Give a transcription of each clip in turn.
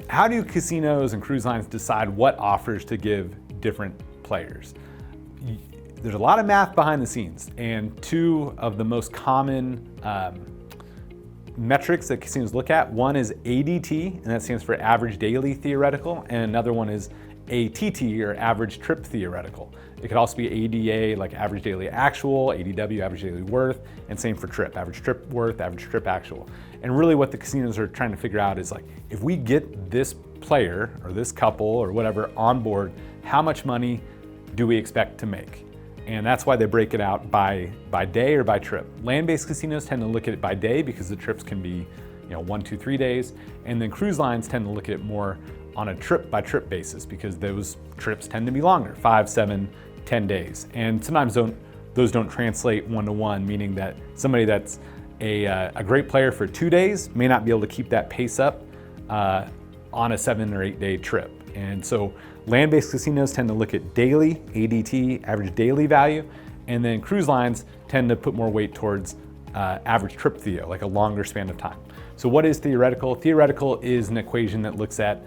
how do casinos and cruise lines decide what offers to give different players? There's a lot of math behind the scenes, and two of the most common metrics that casinos look at, one is ADT, and that stands for average daily theoretical, and another one is ATT, or average trip theoretical. It could also be ADA, like average daily actual, ADW, average daily worth, and same for trip, average trip worth, average trip actual. And really what the casinos are trying to figure out is, like, if we get this player or this couple or whatever on board, how much money do we expect to make? And that's why they break it out by day or by trip. Land-based casinos tend to look at it by day because the trips can be 1, 2, 3 days. And then cruise lines tend to look at it more on a trip by trip basis because those trips tend to be longer, 5, 7, 10 days. And sometimes those don't translate one-to-one, meaning that somebody that's a great player for 2 days may not be able to keep that pace up on a 7 or 8 day trip. And so land-based casinos tend to look at daily, ADT, average daily value, and then cruise lines tend to put more weight towards average trip theo, like a longer span of time. So what is theoretical? Theoretical is an equation that looks at,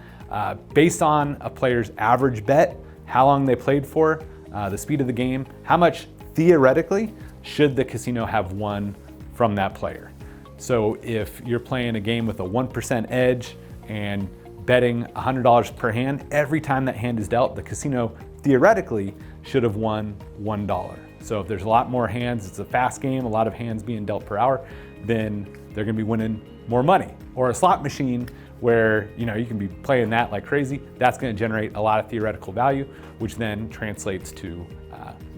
based on a player's average bet, how long they played for, the speed of the game, how much theoretically should the casino have won from that player. So if you're playing a game with a 1% edge and betting $100 per hand, every time that hand is dealt, the casino theoretically should have won $1. So if there's a lot more hands, it's a fast game, a lot of hands being dealt per hour, then they're gonna be winning more money. Or a slot machine where you can be playing that like crazy, that's gonna generate a lot of theoretical value, which then translates to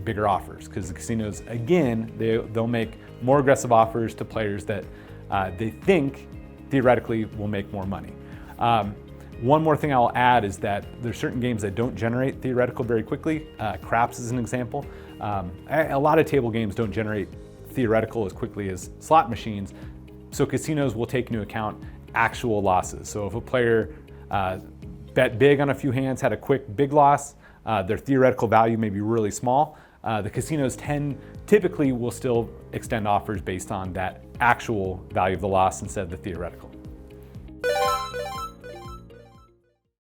bigger offers. Because the casinos, again, they'll make more aggressive offers to players that they think theoretically will make more money. One more thing I'll add is that there's certain games that don't generate theoretical very quickly. Craps is an example. A lot of table games don't generate theoretical as quickly as slot machines, so casinos will take into account actual losses. So if a player bet big on a few hands, had a quick big loss, their theoretical value may be really small. The casinos typically will still extend offers based on that actual value of the loss instead of the theoretical.